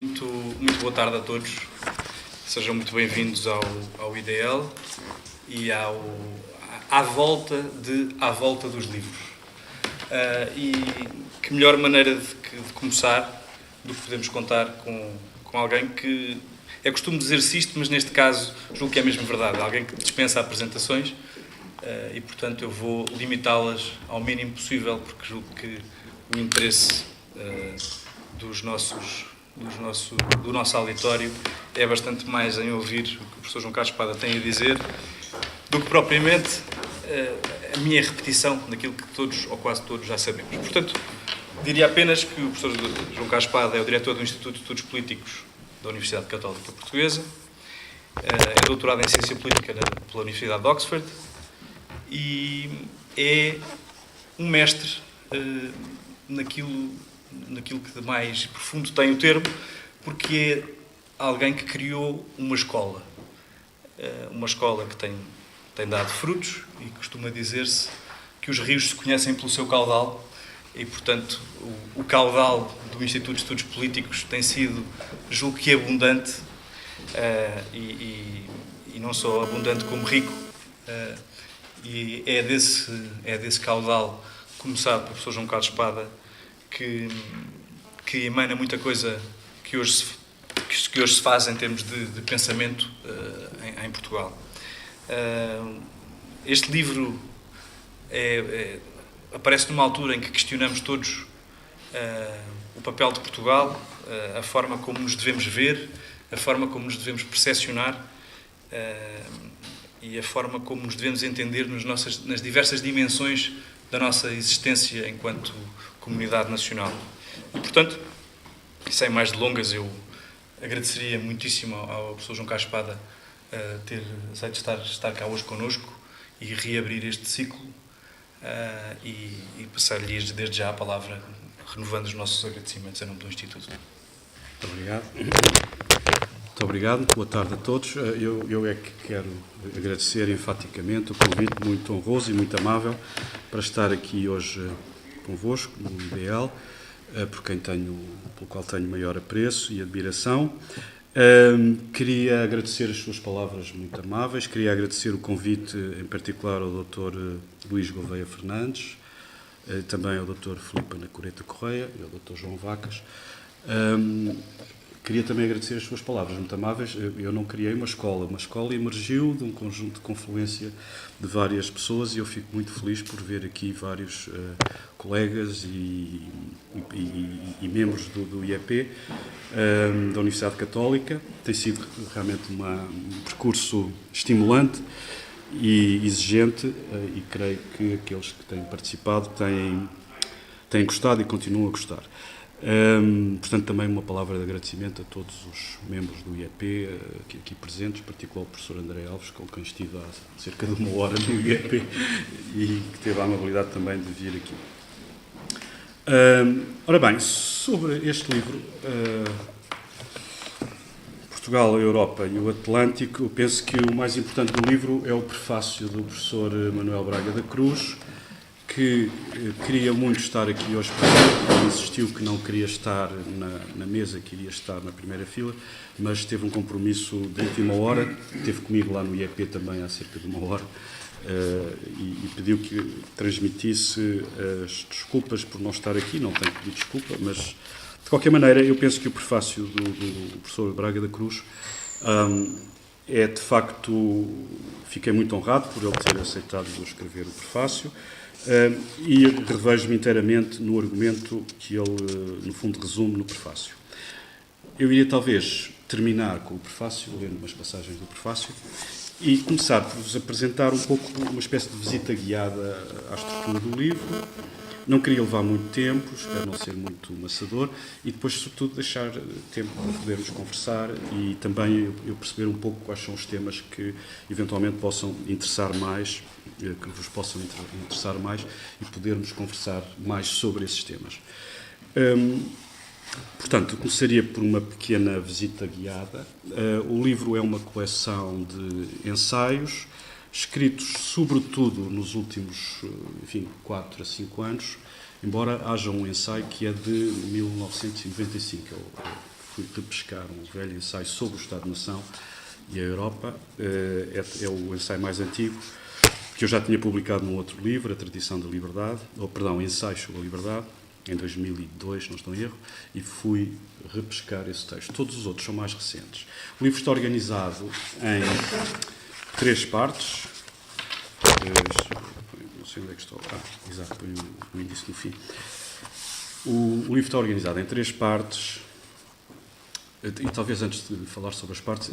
Muito boa tarde a todos. Sejam muito bem-vindos ao IDL e à volta dos livros. E que melhor maneira de começar do que podemos contar com alguém que... É costume dizer-se isto, mas neste caso julgo que é mesmo verdade. Alguém que dispensa apresentações e, portanto, eu vou limitá-las ao mínimo possível, porque julgo que o interesse do nosso auditório é bastante mais em ouvir o que o professor João Carlos Espada tem a dizer do que propriamente a minha repetição daquilo que todos, ou quase todos, já sabemos. Portanto, diria apenas que o professor João Carlos Espada é o diretor do Instituto de Estudos Políticos da Universidade Católica Portuguesa, é doutorado em Ciência Política pela Universidade de Oxford e é um mestre naquilo que de mais profundo tem o termo, porque é alguém que criou uma escola que tem dado frutos e costuma dizer-se que os rios se conhecem pelo seu caudal e, portanto, o caudal do Instituto de Estudos Políticos tem sido, julgo que, abundante e não só abundante como rico, e é desse caudal, começado pelo professor João Carlos Espada, que emana muita coisa que hoje se faz em termos de pensamento em Portugal. Este livro aparece numa altura em que questionamos todos o papel de Portugal, a forma como nos devemos ver, a forma como nos devemos percepcionar e a forma como nos devemos entender nas diversas dimensões da nossa existência enquanto comunidade nacional. E, portanto, sem mais delongas, eu agradeceria muitíssimo ao professor João Carlos Espada ter aceito estar cá hoje connosco e reabrir este ciclo e passar-lhes desde já a palavra, renovando os nossos agradecimentos em nome do Instituto. Muito obrigado. Muito obrigado. Boa tarde a todos. Eu é que quero agradecer enfaticamente o convite muito honroso e muito amável para estar aqui hoje convosco, no IDL, pelo qual tenho maior apreço e admiração. Queria agradecer as suas palavras muito amáveis, queria agradecer o convite, em particular, ao Dr. Luís Gouveia Fernandes, também ao Dr. Filipe Anacoreta Correia e ao Dr. João Vacas. Queria também agradecer as suas palavras muito amáveis. Eu não criei uma escola emergiu de um conjunto de confluência de várias pessoas e eu fico muito feliz por ver aqui vários colegas e membros do IEP, da Universidade Católica. Tem sido realmente um percurso estimulante e exigente e creio que aqueles que têm participado têm gostado e continuam a gostar. Portanto, também uma palavra de agradecimento a todos os membros do IEP aqui presentes, em particular ao professor André Alves, com quem estive há cerca de uma hora no IEP e que teve a amabilidade também de vir aqui. Ora bem, sobre este livro, Portugal, a Europa e o Atlântico, eu penso que o mais importante do livro é o prefácio do professor Manuel Braga da Cruz, que queria muito estar aqui hoje presente, insistiu que não queria estar na mesa, queria estar na primeira fila, mas teve um compromisso de última hora, esteve comigo lá no IEP também há cerca de uma hora, e pediu que transmitisse as desculpas por não estar aqui. Não tenho pedido desculpa, mas de qualquer maneira eu penso que o prefácio do professor Braga da Cruz é de facto, fiquei muito honrado por ele ter aceitado escrever o prefácio. E revejo-me inteiramente no argumento que ele, no fundo, resume no prefácio. Eu iria, talvez, terminar com o prefácio, lendo umas passagens do prefácio, e começar por vos apresentar um pouco uma espécie de visita guiada à estrutura do livro. Não queria levar muito tempo, espero não ser muito maçador, e depois, sobretudo, deixar tempo para podermos conversar e também eu perceber um pouco quais são os temas que eventualmente possam interessar mais, que vos possam interessar mais e podermos conversar mais sobre esses temas. Portanto, eu começaria por uma pequena visita guiada. O livro é uma coleção de ensaios, escritos sobretudo nos últimos 4 a 5 anos, embora haja um ensaio que é de 1995, fui repescar um velho ensaio sobre o Estado-nação e a Europa. É o ensaio mais antigo, que eu já tinha publicado num outro livro, A Tradição da Liberdade, Ensaios sobre a Liberdade, em 2002, não estou em erro, e fui repescar esse texto. Todos os outros são mais recentes. O livro está organizado em 3 partes. Não sei onde é que estou. Exato, põe o índice no fim. O livro está organizado em 3 partes. E talvez antes de falar sobre as partes,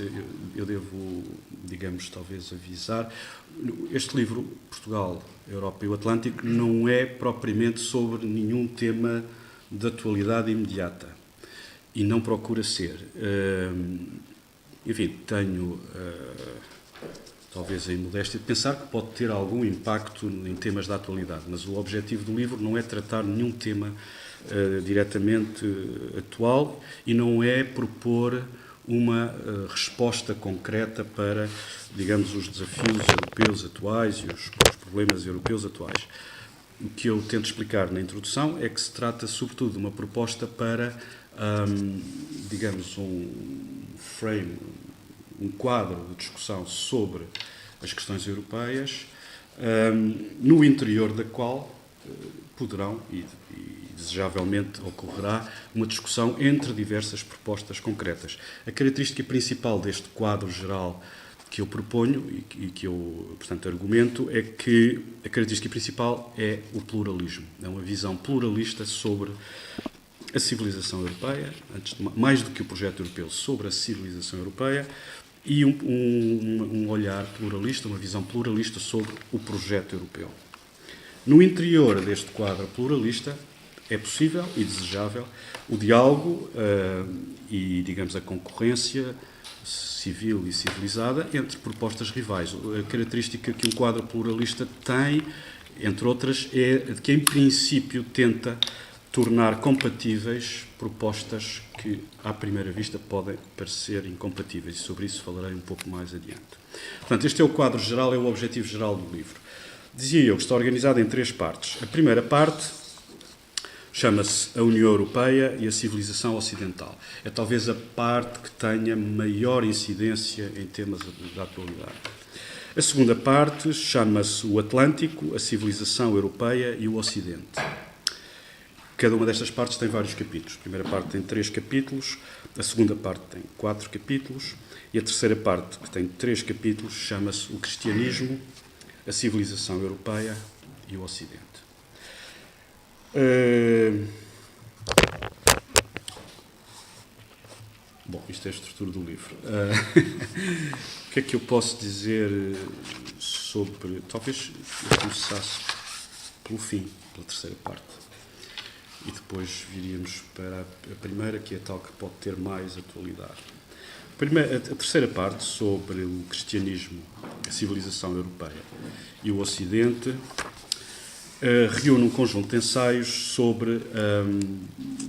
eu devo, digamos, talvez avisar. Este livro, Portugal, Europa e o Atlântico, não é propriamente sobre nenhum tema de atualidade imediata. E não procura ser. Enfim, tenho, talvez a imodéstia de pensar que pode ter algum impacto em temas da atualidade, mas o objetivo do livro não é tratar nenhum tema diretamente atual e não é propor uma resposta concreta para, digamos, os desafios europeus atuais e os problemas europeus atuais. O que eu tento explicar na introdução é que se trata, sobretudo, de uma proposta para, digamos, um frame, um quadro de discussão sobre as questões europeias, no interior da qual poderão e desejavelmente ocorrerá uma discussão entre diversas propostas concretas. A característica principal deste quadro geral que eu proponho e que eu, portanto, argumento é que a característica principal é o pluralismo. É uma visão pluralista sobre a civilização europeia, mais do que o projeto europeu, sobre a civilização europeia, e um olhar pluralista, uma visão pluralista sobre o projeto europeu. No interior deste quadro pluralista é possível e desejável o diálogo e, digamos, a concorrência civil e civilizada entre propostas rivais. A característica que um quadro pluralista tem, entre outras, é de que, em princípio, tenta tornar compatíveis propostas que, à primeira vista, podem parecer incompatíveis. E sobre isso falarei um pouco mais adiante. Portanto, este é o quadro geral, é o objetivo geral do livro. Dizia eu que está organizado em 3 partes. A primeira parte chama-se A União Europeia e a Civilização Ocidental. É talvez a parte que tenha maior incidência em temas da atualidade. A segunda parte chama-se O Atlântico, a Civilização Europeia e o Ocidente. Cada uma destas partes tem vários capítulos. A primeira parte tem 3 capítulos, a segunda parte tem 4 capítulos e a terceira parte, que tem 3 capítulos, chama-se O Cristianismo, a Civilização Europeia e o Ocidente. Bom, isto é a estrutura do livro. O que é que eu posso dizer sobre... Talvez eu começasse pelo fim, pela terceira parte. E depois viríamos para a primeira, que é tal que pode ter mais atualidade. A terceira parte, sobre o cristianismo, a civilização europeia e o Ocidente, reúne um conjunto de ensaios sobre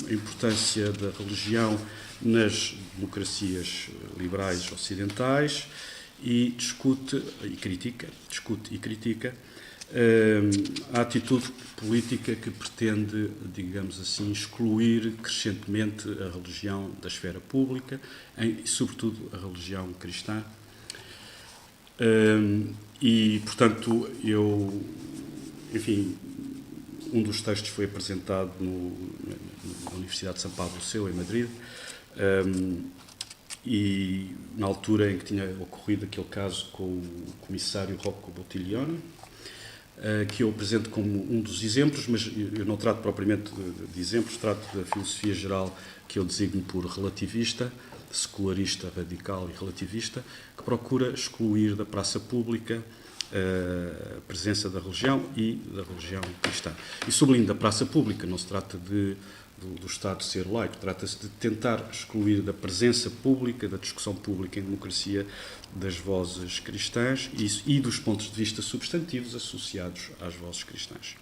a importância da religião nas democracias liberais ocidentais e discute e critica a atitude política que pretende, digamos assim, excluir crescentemente a religião da esfera pública e, sobretudo, a religião cristã. E, portanto, enfim, um dos textos foi apresentado na Universidade de São Pablo Seu, em Madrid, e na altura em que tinha ocorrido aquele caso com o comissário Rocco Bottiglione, que eu apresento como um dos exemplos, mas eu não trato propriamente de exemplos, trato da filosofia geral que eu designo por relativista, secularista, radical e relativista, que procura excluir da praça pública a presença da religião e da religião cristã. E sublinho da praça pública, não se trata do Estado ser laico, trata-se de tentar excluir da presença pública, da discussão pública em democracia, das vozes cristãs e dos pontos de vista substantivos associados às vozes cristãs.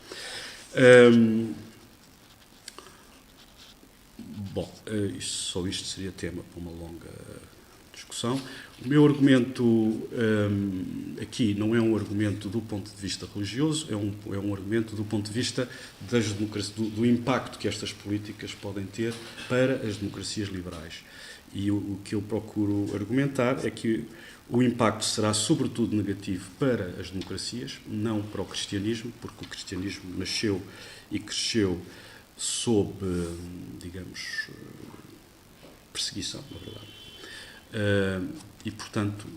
Bom, só isto seria tema para uma longa discussão. O meu argumento aqui não é um argumento do ponto de vista religioso, é um argumento do ponto de vista das democracias, do impacto que estas políticas podem ter para as democracias liberais. E o que eu procuro argumentar é que o impacto será sobretudo negativo para as democracias, não para o cristianismo, porque o cristianismo nasceu e cresceu sob, digamos, perseguição, na verdade. E, portanto,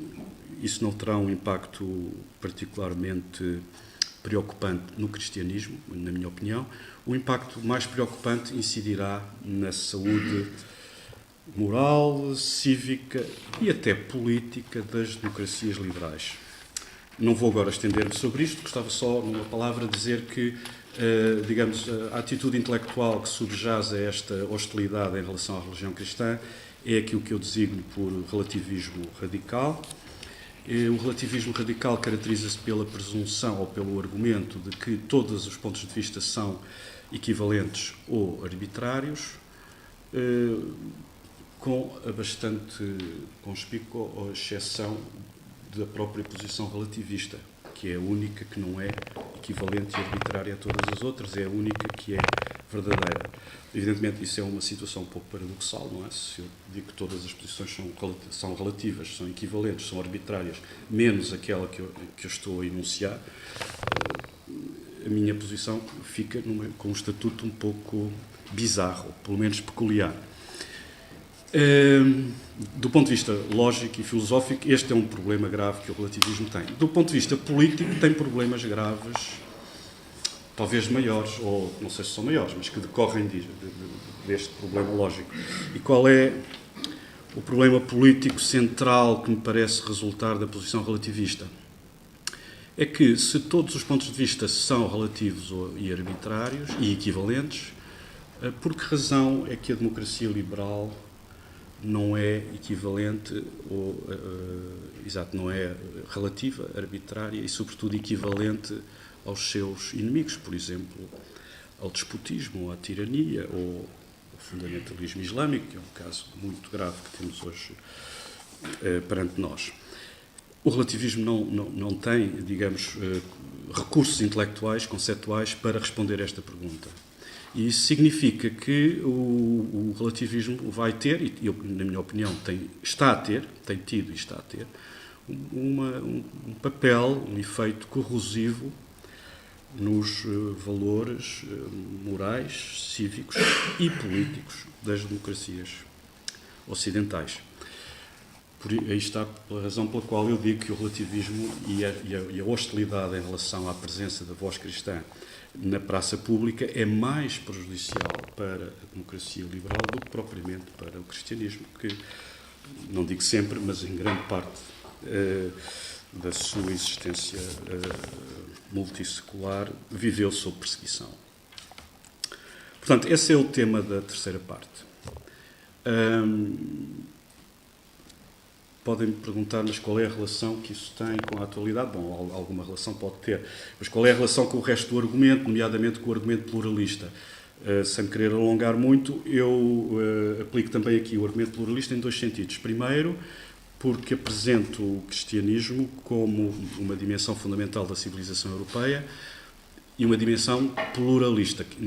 isso não terá um impacto particularmente preocupante no cristianismo, na minha opinião. O impacto mais preocupante incidirá na saúde moral, cívica e até política das democracias liberais. Não vou agora estender-me sobre isto, gostava só, numa palavra, dizer que, digamos, a atitude intelectual que subjaz a esta hostilidade em relação à religião cristã é aquilo que eu designo por relativismo radical. O relativismo radical caracteriza-se pela presunção ou pelo argumento de que todos os pontos de vista são equivalentes ou arbitrários, com a bastante conspícua exceção da própria posição relativista, que é a única que não é equivalente e arbitrária a todas as outras, é a única que é verdadeira. Evidentemente, isso é uma situação um pouco paradoxal, não é? Se eu digo que todas as posições são relativas, são equivalentes, são arbitrárias, menos aquela que eu estou a enunciar, a minha posição fica com um estatuto um pouco bizarro, ou pelo menos peculiar. Do ponto de vista lógico e filosófico, este é um problema grave que o relativismo tem. Do ponto de vista político, tem problemas graves, talvez maiores, ou não sei se são maiores, mas que decorrem deste problema lógico. E qual é o problema político central que me parece resultar da posição relativista? É que, se todos os pontos de vista são relativos e arbitrários e equivalentes, por que razão é que a democracia liberal não é equivalente não é relativa, arbitrária e, sobretudo, equivalente aos seus inimigos, por exemplo, ao despotismo, à tirania ou ao fundamentalismo islâmico, que é um caso muito grave que temos hoje perante nós. O relativismo não tem, digamos, recursos intelectuais, conceptuais, para responder a esta pergunta. E isso significa que o relativismo vai ter, e eu, na minha opinião, tem tido e está a ter, um papel, um efeito corrosivo nos valores morais, cívicos e políticos das democracias ocidentais. Aí está a razão pela qual eu digo que o relativismo e a hostilidade em relação à presença da voz cristã na praça pública é mais prejudicial para a democracia liberal do que propriamente para o cristianismo, que, não digo sempre, mas em grande parte da sua existência multissecular, viveu sob perseguição. Portanto, esse é o tema da terceira parte. Podem-me perguntar, mas qual é a relação que isso tem com a atualidade? Bom, alguma relação pode ter, mas qual é a relação com o resto do argumento, nomeadamente com o argumento pluralista? Sem querer alongar muito, eu aplico também aqui o argumento pluralista em dois sentidos. Primeiro, porque apresento o cristianismo como uma dimensão fundamental da civilização europeia e uma dimensão pluralista, que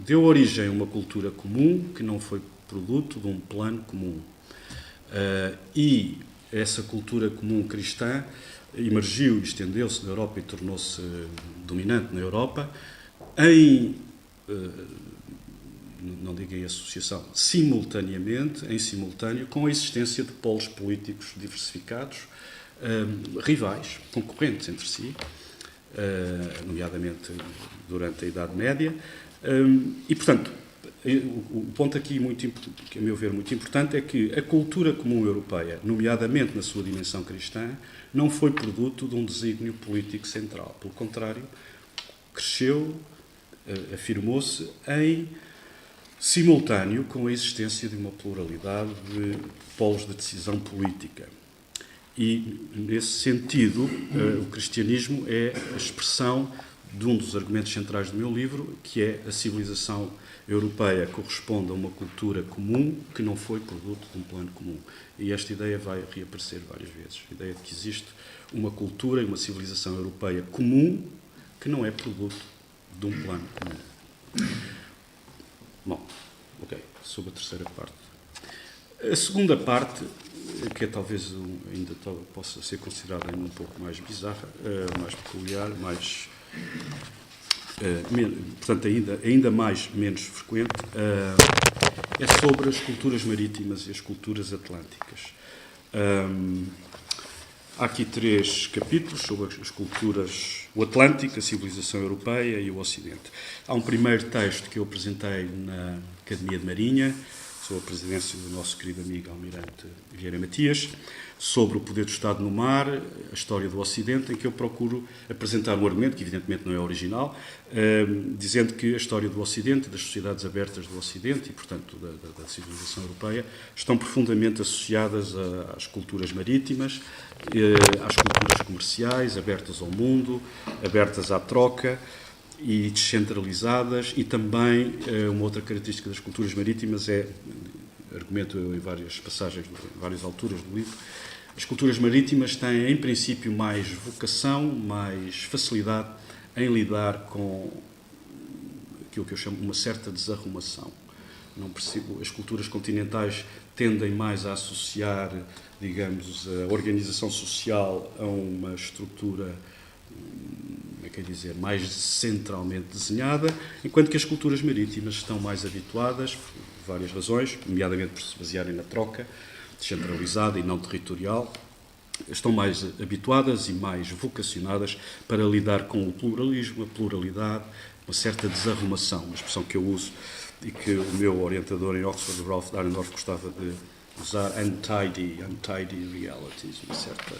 deu origem a uma cultura comum, que não foi produto de um plano comum. E essa cultura comum cristã emergiu e estendeu-se na Europa e tornou-se dominante na Europa não digo em associação, em simultâneo com a existência de polos políticos diversificados, rivais, concorrentes entre si, nomeadamente durante a Idade Média, e, portanto, o ponto aqui, que a meu ver muito importante, é que a cultura comum europeia, nomeadamente na sua dimensão cristã, não foi produto de um desígnio político central. Pelo contrário, cresceu, afirmou-se em simultâneo com a existência de uma pluralidade de polos de decisão política. E, nesse sentido, o cristianismo é a expressão de um dos argumentos centrais do meu livro, que é a civilização europeia corresponde a uma cultura comum que não foi produto de um plano comum. E esta ideia vai reaparecer várias vezes. A ideia de que existe uma cultura e uma civilização europeia comum que não é produto de um plano comum. Bom, ok, sobre a terceira parte. A segunda parte, que é talvez ainda possa ser considerada ainda um pouco mais bizarra, mais peculiar, mais, portanto, ainda menos frequente, é sobre as culturas marítimas e as culturas atlânticas. Há aqui 3 capítulos sobre as culturas, o Atlântico, a civilização europeia e o Ocidente. Há um primeiro texto que eu apresentei na Academia de Marinha, sob a presidência do nosso querido amigo Almirante Vieira Matias, sobre o poder do Estado no mar, a história do Ocidente, em que eu procuro apresentar um argumento, que evidentemente não é original, dizendo que a história do Ocidente, das sociedades abertas do Ocidente e, portanto, da civilização europeia, estão profundamente associadas às culturas marítimas, às culturas comerciais, abertas ao mundo, abertas à troca, e descentralizadas, e também uma outra característica das culturas marítimas é, argumento eu em várias passagens, em várias alturas do livro, as culturas marítimas têm em princípio mais vocação, mais facilidade em lidar com aquilo que eu chamo uma certa desarrumação. Não percebo, as culturas continentais tendem mais a associar, digamos, a organização social a uma estrutura, quer dizer, mais centralmente desenhada, enquanto que as culturas marítimas estão mais habituadas, por várias razões, nomeadamente por se basearem na troca, descentralizada e não territorial, estão mais habituadas e mais vocacionadas para lidar com o pluralismo, a pluralidade, uma certa desarrumação, uma expressão que eu uso e que o meu orientador em Oxford, Ralph Dahrendorf, gostava de usar, untidy realities, uma certa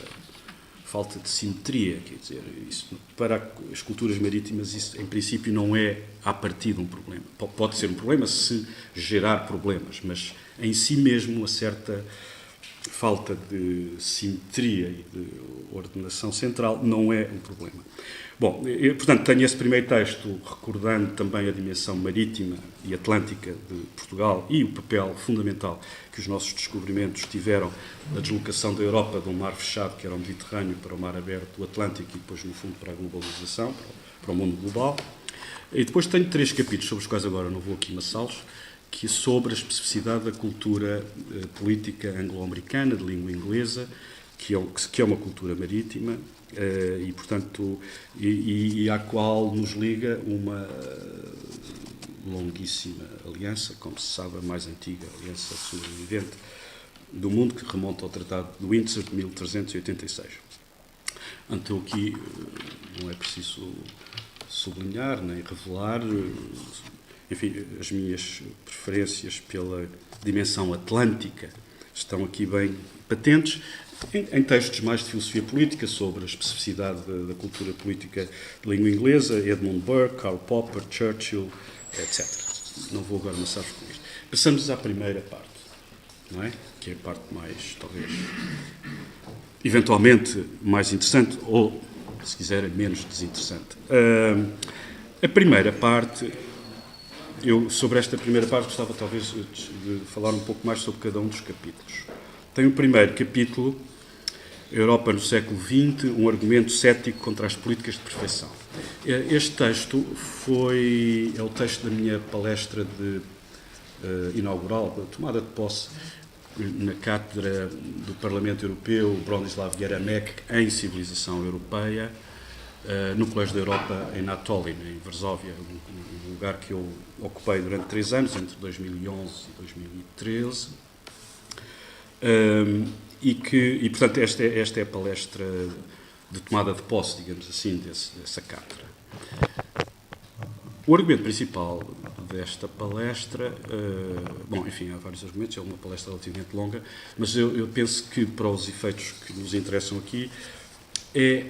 falta de simetria, quer dizer, isso, para as culturas marítimas isso em princípio não é à partida um problema. Pode ser um problema se gerar problemas, mas em si mesmo uma certa falta de simetria e de ordenação central não é um problema. Bom, eu, portanto, tenho esse primeiro texto recordando também a dimensão marítima e atlântica de Portugal e o papel fundamental que os nossos descobrimentos tiveram na deslocação da Europa de um mar fechado, que era o Mediterrâneo, para o mar aberto, o Atlântico, e depois, no fundo, para a globalização, para o mundo global. E depois tenho 3 capítulos, sobre os quais agora não vou aqui amassá-los, que é sobre a especificidade da cultura política anglo-americana, de língua inglesa, que é uma cultura marítima, e, portanto, e à qual nos liga uma longuíssima aliança, como se sabe, a mais antiga aliança sobrevivente do mundo, que remonta ao Tratado de Windsor de 1386. Então, aqui não é preciso sublinhar nem revelar, enfim, as minhas preferências pela dimensão atlântica estão aqui bem patentes, em textos mais de filosofia política sobre a especificidade da cultura política de língua inglesa, Edmund Burke, Karl Popper, Churchill, etc. Não vou agora amassar-vos com isto. Passamos à primeira parte, não é? Que é a parte mais, talvez, eventualmente mais interessante ou, se quiserem, menos desinteressante. A primeira parte, sobre esta primeira parte gostava talvez de falar um pouco mais sobre cada um dos capítulos. Tem o primeiro capítulo, Europa no século XX, um argumento cético contra as políticas de perfeição. Este texto é o texto da minha palestra inaugural, da tomada de posse, na cátedra do Parlamento Europeu, Bronislaw Geremek, em Civilização Europeia, no Colégio da Europa, em Natolin, em Varsóvia, um lugar que eu ocupei durante 3 anos, entre 2011 e 2013. E portanto, esta é a palestra de tomada de posse, digamos assim, dessa cátedra. O argumento principal desta palestra, bom, enfim, há vários argumentos, é uma palestra relativamente longa, mas eu penso que, para os efeitos que nos interessam aqui, é,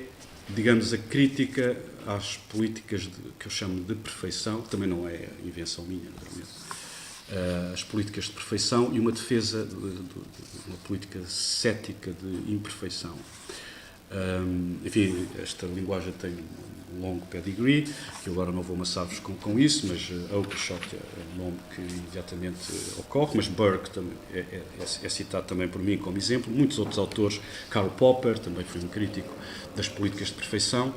digamos, a crítica às políticas que eu chamo de perfeição, que também não é invenção minha, naturalmente, as políticas de perfeição e uma defesa de uma política cética de imperfeição. Enfim, esta linguagem tem um longo pedigree, que eu agora não vou amassar-vos com isso, mas Oakeshott é um nome que imediatamente ocorre, mas Burke também é citado também por mim como exemplo. Muitos outros autores, Karl Popper, também foi um crítico das políticas de perfeição.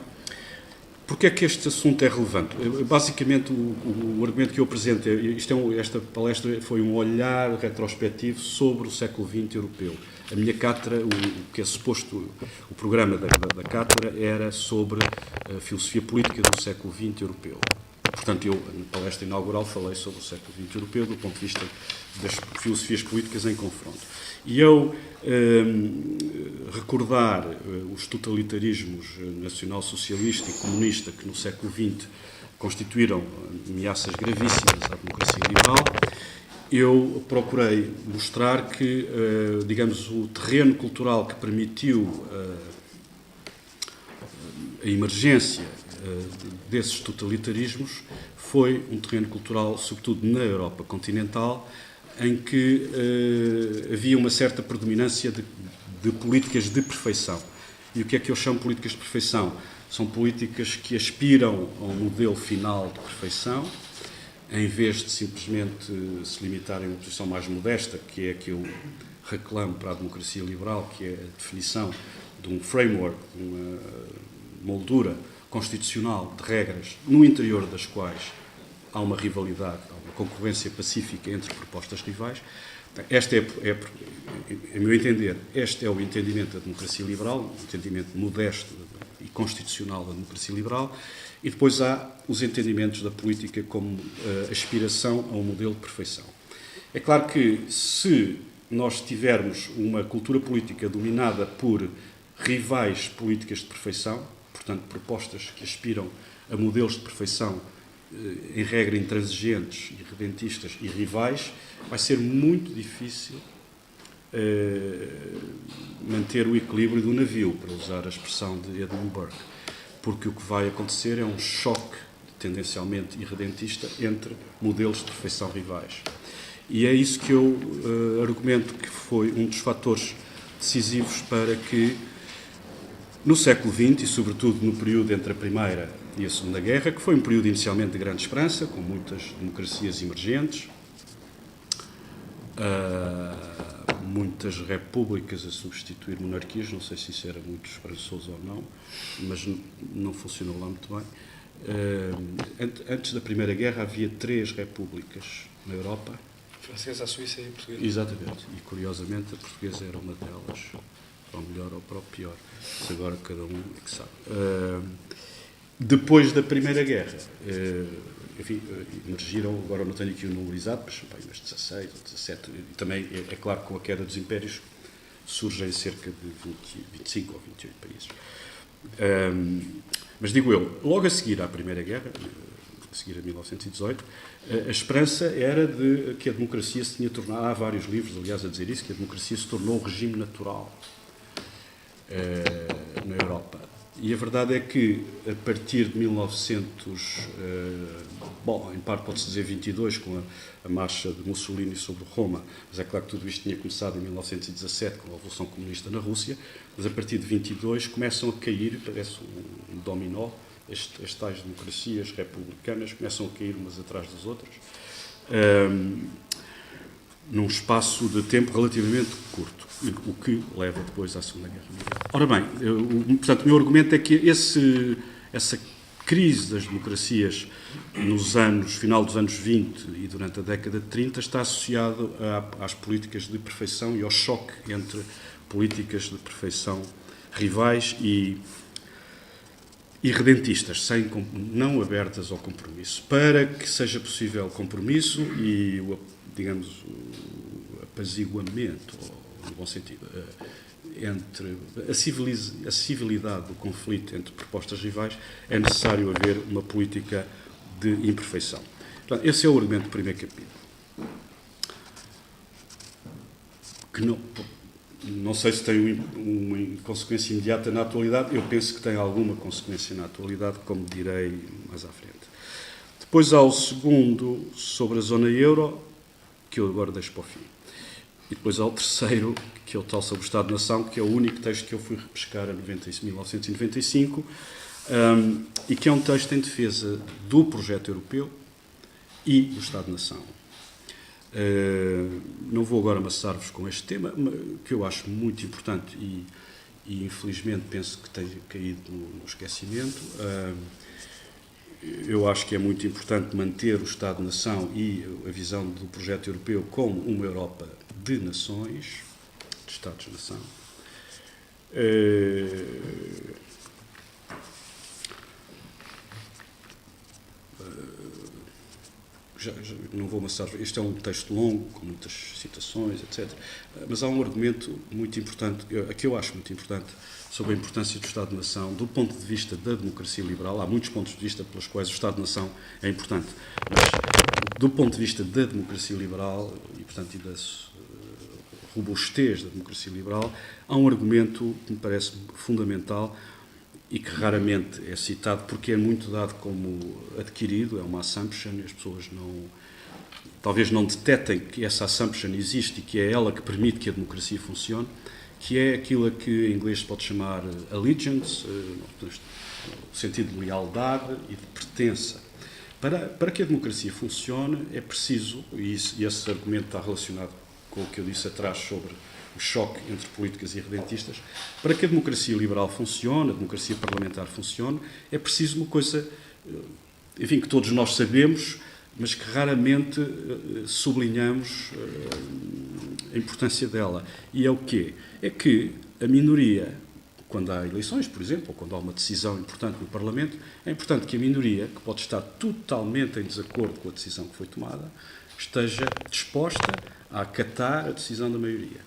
Porque é que este assunto é relevante? Basicamente, o argumento que eu apresento, esta palestra foi um olhar retrospectivo sobre o século XX europeu. A minha cátedra, o que é suposto, o programa da cátedra era sobre a filosofia política do século XX europeu. Portanto, eu, na palestra inaugural, falei sobre o século XX europeu do ponto de vista das filosofias políticas em confronto. E eu recordar os totalitarismos nacional-socialista e comunista que no século XX constituíram ameaças gravíssimas à democracia liberal, eu procurei mostrar que, digamos, o terreno cultural que permitiu a emergência desses totalitarismos foi um terreno cultural, sobretudo na Europa continental, em que havia uma certa predominância de políticas de perfeição. E o que é que eu chamo de políticas de perfeição? São políticas que aspiram a um modelo final de perfeição, em vez de simplesmente se limitarem a uma posição mais modesta, que é a que eu reclamo para a democracia liberal, que é a definição de um framework, de uma moldura constitucional de regras, no interior das quais há uma rivalidade, há uma concorrência pacífica entre propostas rivais. Este a meu entender, este é o entendimento da democracia liberal, um entendimento modesto e constitucional da democracia liberal, e depois há os entendimentos da política como aspiração a um modelo de perfeição. É claro que se nós tivermos uma cultura política dominada por rivais políticas de perfeição, portanto propostas que aspiram a modelos de perfeição em regra intransigentes, irredentistas e rivais, vai ser muito difícil manter o equilíbrio do navio, para usar a expressão de Edmund Burke, porque o que vai acontecer é um choque tendencialmente irredentista entre modelos de perfeição rivais. E é isso que eu argumento que foi um dos fatores decisivos para que, no século XX, e sobretudo no período entre a Primeira e a Segunda Guerra, que foi um período inicialmente de grande esperança, com muitas democracias emergentes, muitas repúblicas a substituir monarquias, não sei se isso era muito esperançoso ou não, mas não funcionou lá muito bem. Antes da Primeira Guerra havia 3 repúblicas na Europa. A francesa, a suíça e a portuguesa. Exatamente, e curiosamente a portuguesa era uma delas, para o melhor ou para o pior, se agora cada um é que sabe. Depois da Primeira Guerra, enfim, emergiram, agora não tenho aqui o número exato, mas 16 ou 17, e também é claro que com a queda dos impérios surgem cerca de 25 ou 28 países. Mas digo eu, logo a seguir à Primeira Guerra, a seguir a 1918, a esperança era de que a democracia se tinha tornado, há vários livros, aliás, a dizer isso, que a democracia se tornou um regime natural na Europa. E a verdade é que, a partir de 1900, em parte pode-se dizer 22, com a marcha de Mussolini sobre Roma, mas é claro que tudo isto tinha começado em 1917, com a Revolução Comunista na Rússia, mas a partir de 22 começam a cair, parece um dominó, as tais democracias republicanas começam a cair umas atrás das outras, num espaço de tempo relativamente curto, o que leva depois à Segunda Guerra Mundial. Ora bem, portanto, o meu argumento é que essa crise das democracias final dos anos 20 e durante a década de 30 está associado às políticas de perfeição e ao choque entre políticas de perfeição rivais e redentistas, não abertas ao compromisso. Para que seja possível compromisso e digamos, o apaziguamento, no bom sentido, entre a civilidade do conflito entre propostas rivais, é necessário haver uma política de imperfeição. Portanto, esse é o argumento do primeiro capítulo. Que não sei se tem uma consequência imediata na atualidade, eu penso que tem alguma consequência na atualidade, como direi mais à frente. Depois há o segundo, sobre a zona euro, que eu agora deixo para o fim. E depois há o terceiro, que é o tal sobre o Estado-nação, que é o único texto que eu fui repescar em 1995, e que é um texto em defesa do projeto europeu e do Estado-nação. Não vou agora amassar-vos com este tema, que eu acho muito importante e infelizmente penso que tem caído no esquecimento. Eu acho que é muito importante manter o Estado-nação e a visão do projeto europeu como uma Europa de nações, de Estados-nação. Já não vou amassar, este é um texto longo, com muitas citações, etc. Mas há um argumento muito importante, que eu acho muito importante, sobre a importância do Estado-nação do ponto de vista da democracia liberal. Há muitos pontos de vista pelos quais o Estado-nação é importante, mas do ponto de vista da democracia liberal e, portanto, e da robustez da democracia liberal, há um argumento que me parece fundamental e que raramente é citado porque é muito dado como adquirido, é uma assumption, e as pessoas talvez não detetem que essa assumption existe e que é ela que permite que a democracia funcione, que é aquilo a que em inglês se pode chamar allegiance, no sentido de lealdade e de pertença. Para que a democracia funcione é preciso, e esse argumento está relacionado com o que eu disse atrás sobre o choque entre políticas e redentistas, para que a democracia liberal funcione, a democracia parlamentar funcione, é preciso uma coisa, enfim, que todos nós sabemos, mas que raramente sublinhamos a importância dela. E é o quê? É que a minoria, quando há eleições, por exemplo, ou quando há uma decisão importante no Parlamento, é importante que a minoria, que pode estar totalmente em desacordo com a decisão que foi tomada, esteja disposta a acatar a decisão da maioria.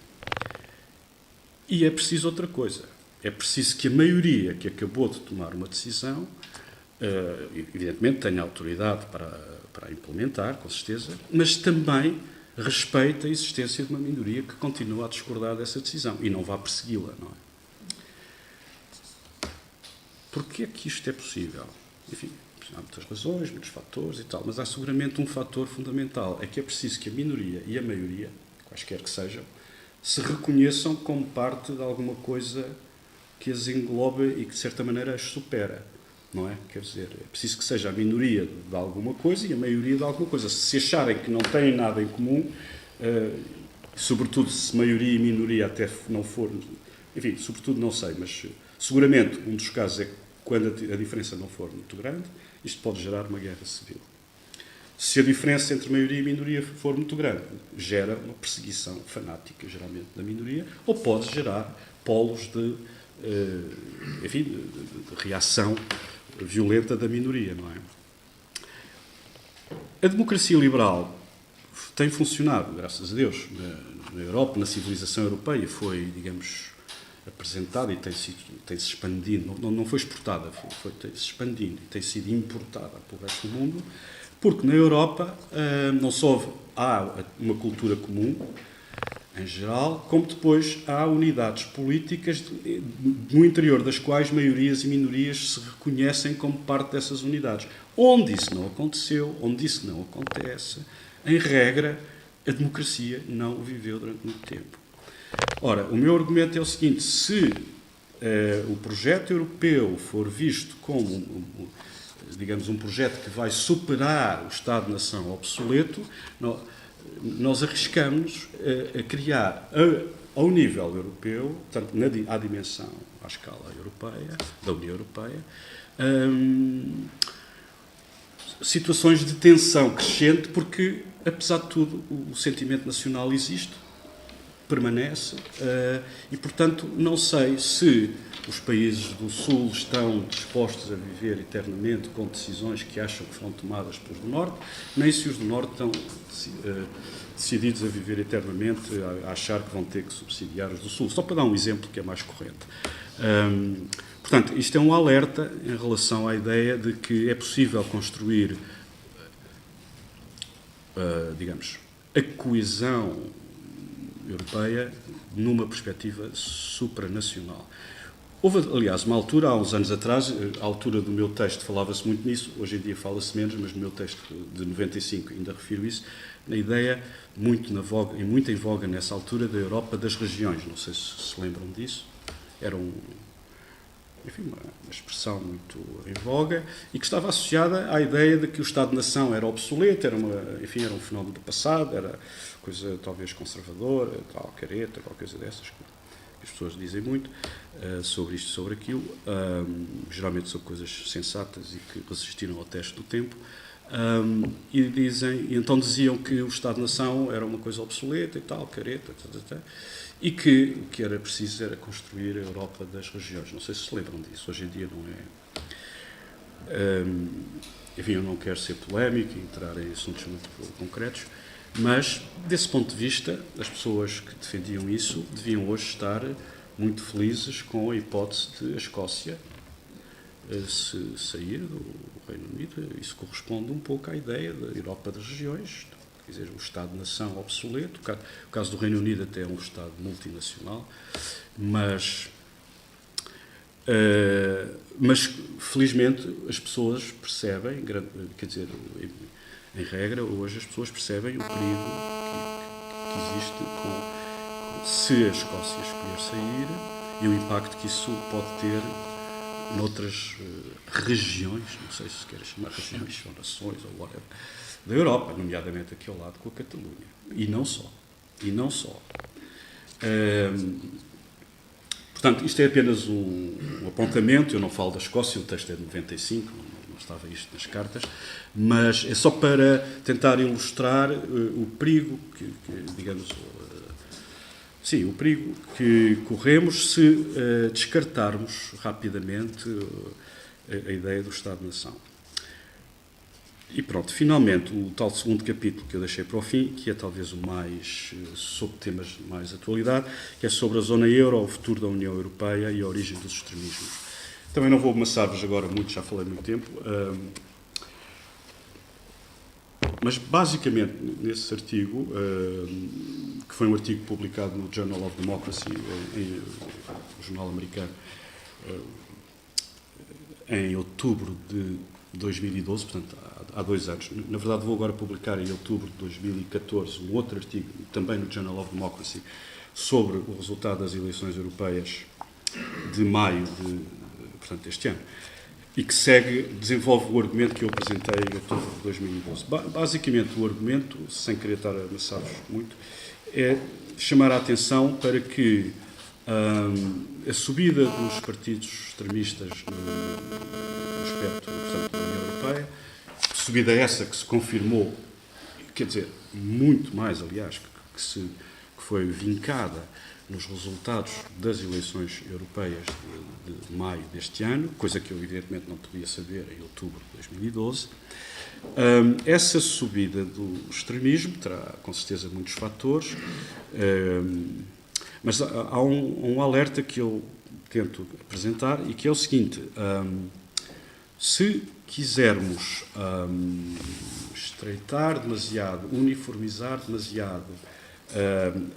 E é preciso outra coisa. É preciso que a maioria que acabou de tomar uma decisão, evidentemente, tenha autoridade para a implementar, com certeza, mas também respeite a existência de uma minoria que continua a discordar dessa decisão e não vá persegui-la, não é? Porquê é que isto é possível? Enfim, há muitas razões, muitos fatores e tal, mas há seguramente um fator fundamental, é que é preciso que a minoria e a maioria, quaisquer que sejam, se reconheçam como parte de alguma coisa que as engloba e que, de certa maneira, as supera, não é? Quer dizer, é preciso que seja a minoria de alguma coisa e a maioria de alguma coisa. Se acharem que não têm nada em comum, sobretudo se maioria e minoria até não for... Enfim, sobretudo não sei, mas seguramente um dos casos é que quando a diferença não for muito grande, isto pode gerar uma guerra civil. Se a diferença entre maioria e minoria for muito grande, gera uma perseguição fanática, geralmente, da minoria, ou pode gerar polos de reação violenta da minoria, não é? A democracia liberal tem funcionado, graças a Deus, na Europa, na civilização europeia, foi, digamos, apresentada e tem-se expandido, não foi exportada, tem-se expandido e tem sido importada para o resto do mundo, porque na Europa não só há uma cultura comum, em geral, como depois há unidades políticas no interior das quais maiorias e minorias se reconhecem como parte dessas unidades. Onde isso não aconteceu, onde isso não acontece, em regra, a democracia não viveu durante muito tempo. Ora, o meu argumento é o seguinte: se o projeto europeu for visto como, digamos, um projeto que vai superar o Estado-nação obsoleto, nós arriscamos a criar, ao nível europeu, portanto, à dimensão, à escala europeia, da União Europeia, situações de tensão crescente, porque, apesar de tudo, o sentimento nacional existe, permanece, e, portanto, não sei se os países do Sul estão dispostos a viver eternamente com decisões que acham que foram tomadas pelos do Norte, nem se os do Norte estão decididos a viver eternamente, a achar que vão ter que subsidiar os do Sul. Só para dar um exemplo que é mais corrente. Portanto, isto é um alerta em relação à ideia de que é possível construir, digamos, a coesão europeia numa perspectiva supranacional. Houve, aliás, uma altura, há uns anos atrás, à altura do meu texto falava-se muito nisso, hoje em dia fala-se menos, mas no meu texto de 95 ainda refiro isso, na ideia muito em voga nessa altura da Europa das regiões. Não sei se lembram disso. Era uma expressão muito em voga e que estava associada à ideia de que o Estado-nação era obsoleto, era um fenómeno do passado, era coisa talvez conservadora, tal, careta, qualquer coisa dessas, as pessoas dizem muito sobre isto, sobre aquilo, geralmente sobre coisas sensatas e que resistiram ao teste do tempo. E então diziam que o Estado-nação era uma coisa obsoleta e tal, careta, e que o que era preciso era construir a Europa das regiões. Não sei se lembram disso, hoje em dia não é. Enfim, eu não quero ser polémico e entrar em assuntos muito concretos, mas, desse ponto de vista, as pessoas que defendiam isso deviam hoje estar muito felizes com a hipótese de a Escócia se sair do Reino Unido. Isso corresponde um pouco à ideia da Europa das regiões, quer dizer, o Estado-nação obsoleto. O caso do Reino Unido até é um Estado multinacional, mas felizmente as pessoas percebem, quer dizer, em regra, hoje as pessoas percebem o perigo que existe se a Escócia escolher sair e o impacto que isso pode ter noutras regiões, não sei se quer chamar regiões ou nações ou whatever, da Europa, nomeadamente aqui ao lado com a Catalunha. E não só. Portanto, isto é apenas um apontamento. Eu não falo da Escócia, o texto é de 95, não estava isto nas cartas, mas é só para tentar ilustrar o perigo o perigo que corremos se descartarmos rapidamente a ideia do Estado-nação. E pronto, finalmente, o tal segundo capítulo que eu deixei para o fim, que é talvez o mais sobre temas de mais atualidade, que é sobre a zona euro, o futuro da União Europeia e a origem dos extremismos. Também não vou amassar-vos agora muito, já falei muito tempo, mas basicamente nesse artigo, que foi um artigo publicado no Journal of Democracy, no jornal americano, em outubro de 2012, portanto há 2 anos. Na verdade vou agora publicar em outubro de 2014 um outro artigo, também no Journal of Democracy, sobre o resultado das eleições europeias de maio deste ano, e que desenvolve o argumento que eu apresentei em outubro de 2012. Basicamente o argumento, sem querer estar a amassar-vos muito, é chamar a atenção para que a subida dos partidos extremistas no aspecto, portanto, da União Europeia, subida essa que se confirmou, quer dizer, muito mais, aliás, que foi vincada nos resultados das eleições europeias de maio deste ano, coisa que eu evidentemente não podia saber em outubro de 2012. Essa subida do extremismo terá com certeza muitos fatores, mas há um alerta que eu tento apresentar e que é o seguinte: se quisermos estreitar demasiado, uniformizar demasiado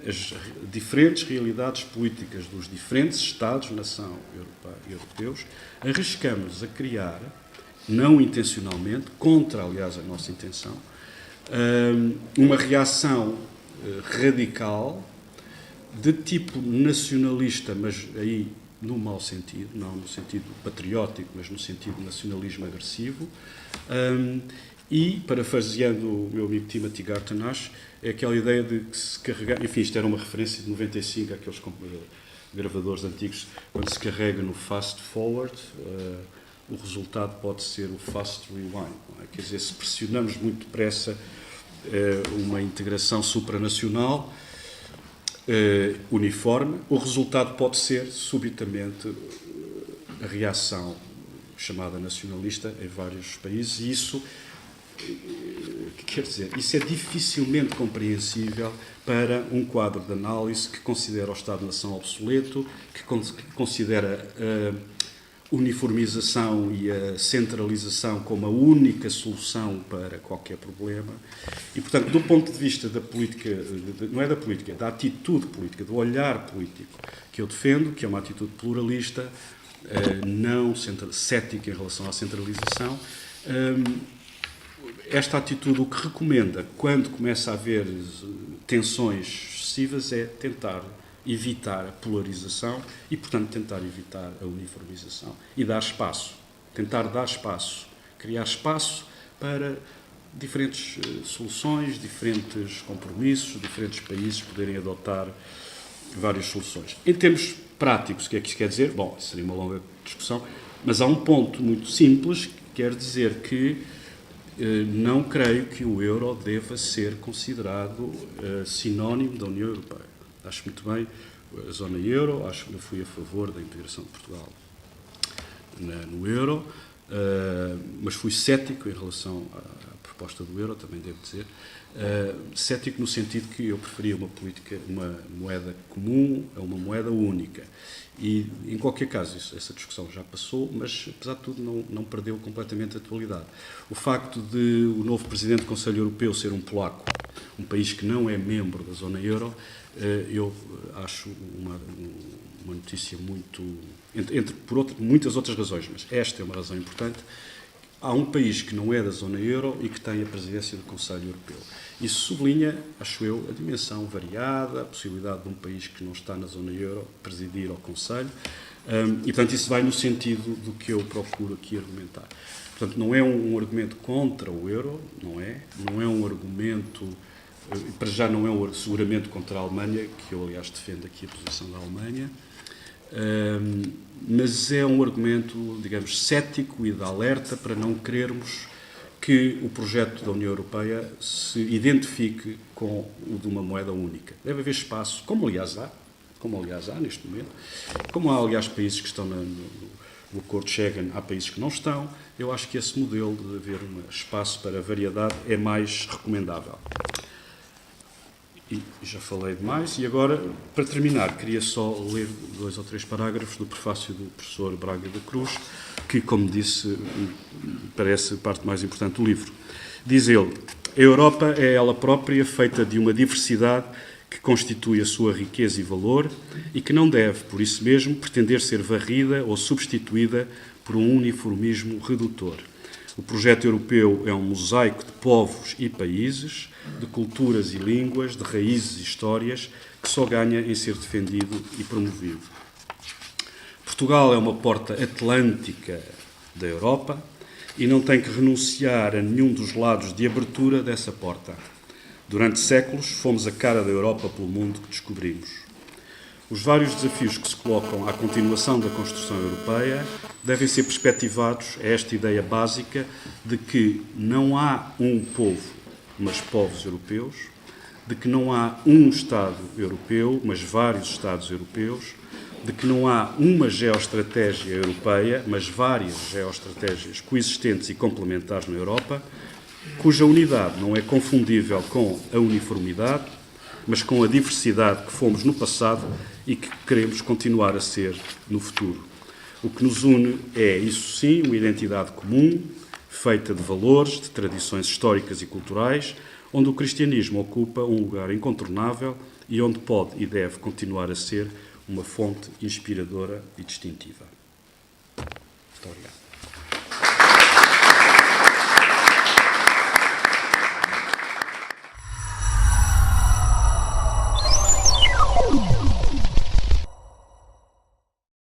as diferentes realidades políticas dos diferentes Estados-nação europeus, arriscamos a criar, não intencionalmente, contra, aliás, a nossa intenção, uma reação radical de tipo nacionalista, mas aí no mau sentido, não no sentido patriótico, mas no sentido de nacionalismo agressivo, e, parafraseando o meu amigo Timothy Garton Ash, é aquela ideia de que se carregar... Enfim, isto era uma referência de 95 àqueles gravadores antigos. Quando se carrega no fast forward, o resultado pode ser o fast rewind. Não é? Quer dizer, se pressionamos muito depressa uma integração supranacional uniforme, o resultado pode ser, subitamente, a reação chamada nacionalista em vários países, e isso... Quer dizer, isso é dificilmente compreensível para um quadro de análise que considera o Estado-nação obsoleto, que considera a uniformização e a centralização como a única solução para qualquer problema. E, portanto, do ponto de vista da política, não é da política, da atitude política, do olhar político que eu defendo, que é uma atitude pluralista, não cética em relação à centralização, esta atitude o que recomenda, quando começa a haver tensões excessivas, é tentar evitar a polarização e, portanto, tentar evitar a uniformização e dar espaço, tentar dar espaço, criar espaço para diferentes soluções, diferentes compromissos, diferentes países poderem adotar várias soluções. Em termos práticos, o que é que isso quer dizer? Bom, isso seria uma longa discussão, mas há um ponto muito simples que quer dizer que não creio que o euro deva ser considerado sinónimo da União Europeia. Acho muito bem a zona euro, acho que eu fui a favor da integração de Portugal no euro, mas fui cético em relação à proposta do euro, também devo dizer. Cético no sentido que eu preferia uma moeda comum a uma moeda única. E, em qualquer caso, essa discussão já passou, mas, apesar de tudo, não perdeu completamente a atualidade. O facto de o novo Presidente do Conselho Europeu ser um polaco, um país que não é membro da zona euro, eu acho uma notícia muito... por muitas outras razões, mas esta é uma razão importante. Há um país que não é da zona euro e que tem a presidência do Conselho Europeu. Isso sublinha, acho eu, a dimensão variada, a possibilidade de um país que não está na zona euro presidir ao Conselho, e, portanto, isso vai no sentido do que eu procuro aqui argumentar. Portanto, não é um argumento contra o euro, não é um argumento, para já não é seguramente contra a Alemanha, que eu, aliás, defendo aqui a posição da Alemanha, mas é um argumento, digamos, cético e de alerta para não querermos que o projeto da União Europeia se identifique com o de uma moeda única. Deve haver espaço, como aliás há neste momento, como há, aliás, países que estão no acordo de Schengen, há países que não estão. Eu acho que esse modelo de haver um espaço para variedade é mais recomendável. E já falei demais, e agora, para terminar, queria só ler 2 ou 3 parágrafos do prefácio do professor Braga da Cruz, que, como disse, parece a parte mais importante do livro. Diz ele: a Europa é ela própria feita de uma diversidade que constitui a sua riqueza e valor e que não deve, por isso mesmo, pretender ser varrida ou substituída por um uniformismo redutor. O projeto europeu é um mosaico de povos e países, de culturas e línguas, de raízes e histórias, que só ganha em ser defendido e promovido. Portugal é uma porta atlântica da Europa e não tem que renunciar a nenhum dos lados de abertura dessa porta. Durante séculos fomos a cara da Europa pelo mundo que descobrimos. Os vários desafios que se colocam à continuação da construção europeia devem ser perspectivados a esta ideia básica de que não há um povo, mas povos europeus, de que não há um Estado europeu, mas vários Estados europeus, de que não há uma geoestratégia europeia, mas várias geoestratégias coexistentes e complementares na Europa, cuja unidade não é confundível com a uniformidade, mas com a diversidade que fomos no passado e que queremos continuar a ser no futuro. O que nos une é, isso sim, uma identidade comum, feita de valores, de tradições históricas e culturais, onde o cristianismo ocupa um lugar incontornável e onde pode e deve continuar a ser uma fonte inspiradora e distintiva. Muito obrigado.